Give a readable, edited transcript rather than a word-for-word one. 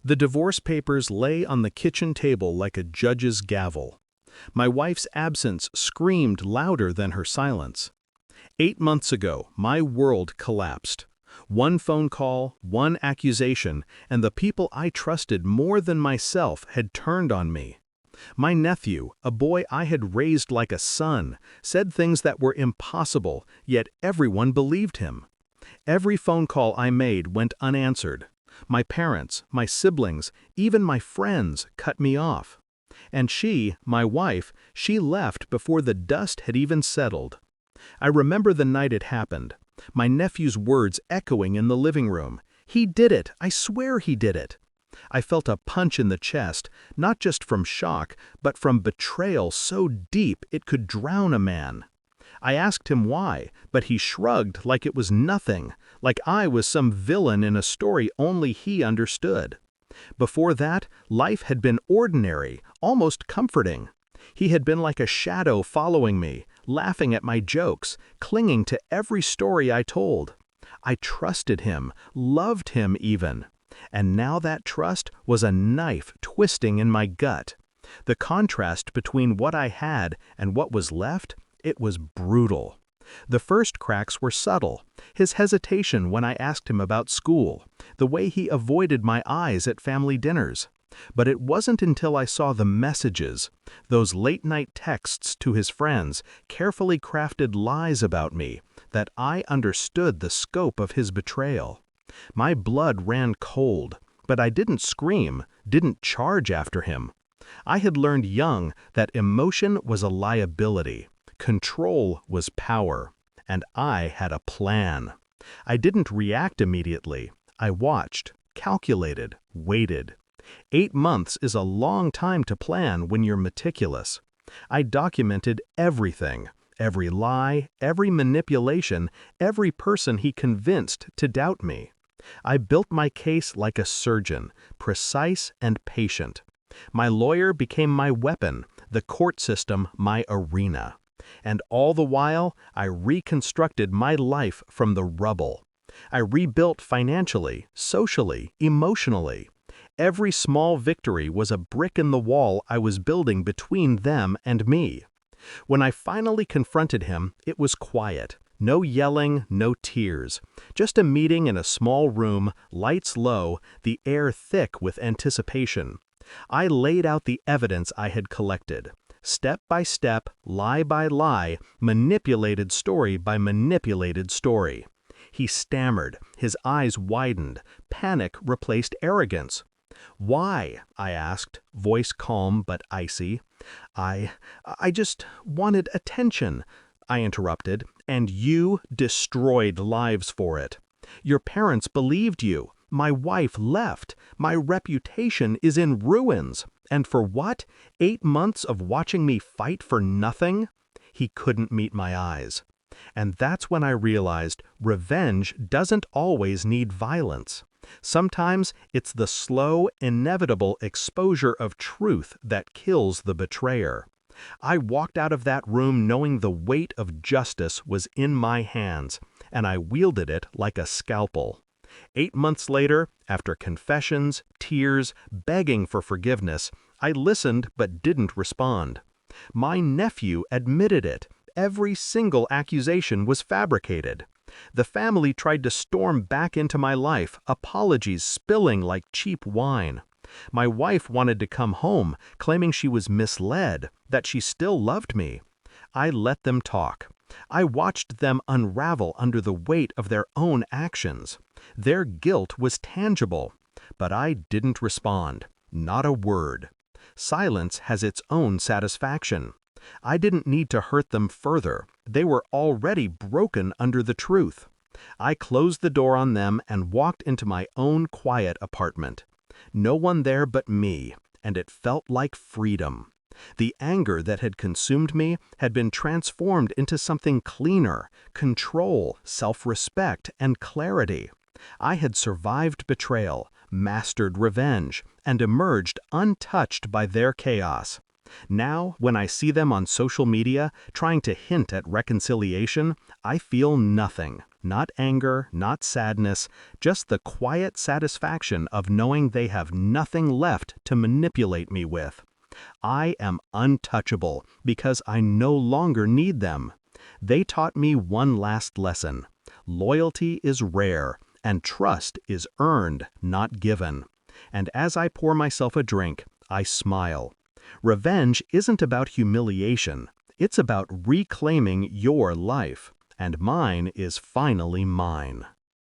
The divorce papers lay on the kitchen table like a judge's gavel. My wife's absence screamed louder than her silence. 8 months ago, my world collapsed. One phone call, one accusation, and the people I trusted more than myself had turned on me. My nephew, a boy I had raised like a son, said things that were impossible, yet everyone believed him. Every phone call I made went unanswered. My parents, my siblings, even my friends cut me off. And she, my wife, she left before the dust had even settled. I remember the night it happened, my nephew's words echoing in the living room. "He did it! I swear he did it!" I felt a punch in the chest, not just from shock, but from betrayal so deep it could drown a man. I asked him why, but he shrugged like it was nothing, like I was some villain in a story only he understood. Before that, life had been ordinary, almost comforting. He had been like a shadow following me, laughing at my jokes, clinging to every story I told. I trusted him, loved him even. And now that trust was a knife twisting in my gut. The contrast between what I had and what was left, it was brutal. The first cracks were subtle. His hesitation when I asked him about school, the way he avoided my eyes at family dinners. But it wasn't until I saw the messages, those late-night texts to his friends, carefully crafted lies about me, that I understood the scope of his betrayal. My blood ran cold, but I didn't scream, didn't charge after him. I had learned young that emotion was a liability, control was power, and I had a plan. I didn't react immediately. I watched, calculated, waited. 8 months is a long time to plan when you're meticulous. I documented everything, every lie, every manipulation, every person he convinced to doubt me. I built my case like a surgeon, precise and patient. My lawyer became my weapon, the court system my arena. And all the while, I reconstructed my life from the rubble. I rebuilt financially, socially, emotionally. Every small victory was a brick in the wall I was building between them and me. When I finally confronted him, it was quiet. No yelling, no tears. Just a meeting in a small room, lights low, the air thick with anticipation. I laid out the evidence I had collected. Step by step, lie by lie, manipulated story by manipulated story. He stammered, his eyes widened, panic replaced arrogance. "Why?" I asked, voice calm but icy. I just wanted attention," I interrupted, "and you destroyed lives for it. Your parents believed you. My wife left. My reputation is in ruins. And for what? 8 months of watching me fight for nothing?" He couldn't meet my eyes. And that's when I realized revenge doesn't always need violence. Sometimes it's the slow, inevitable exposure of truth that kills the betrayer. I walked out of that room knowing the weight of justice was in my hands, and I wielded it like a scalpel. 8 months later, after confessions, tears, begging for forgiveness, I listened but didn't respond. My nephew admitted it. Every single accusation was fabricated. The family tried to storm back into my life, apologies spilling like cheap wine. My wife wanted to come home, claiming she was misled, that she still loved me. I let them talk. I watched them unravel under the weight of their own actions. Their guilt was tangible, but I didn't respond. Not a word. Silence has its own satisfaction. I didn't need to hurt them further. They were already broken under the truth. I closed the door on them and walked into my own quiet apartment. No one there but me, and it felt like freedom. The anger that had consumed me had been transformed into something cleaner, control, self-respect, and clarity. I had survived betrayal, mastered revenge, and emerged untouched by their chaos. Now, when I see them on social media trying to hint at reconciliation, I feel nothing. Not anger, not sadness, just the quiet satisfaction of knowing they have nothing left to manipulate me with. I am untouchable because I no longer need them. They taught me one last lesson. Loyalty is rare, and trust is earned, not given. And as I pour myself a drink, I smile. Revenge isn't about humiliation. It's about reclaiming your life. And mine is finally mine.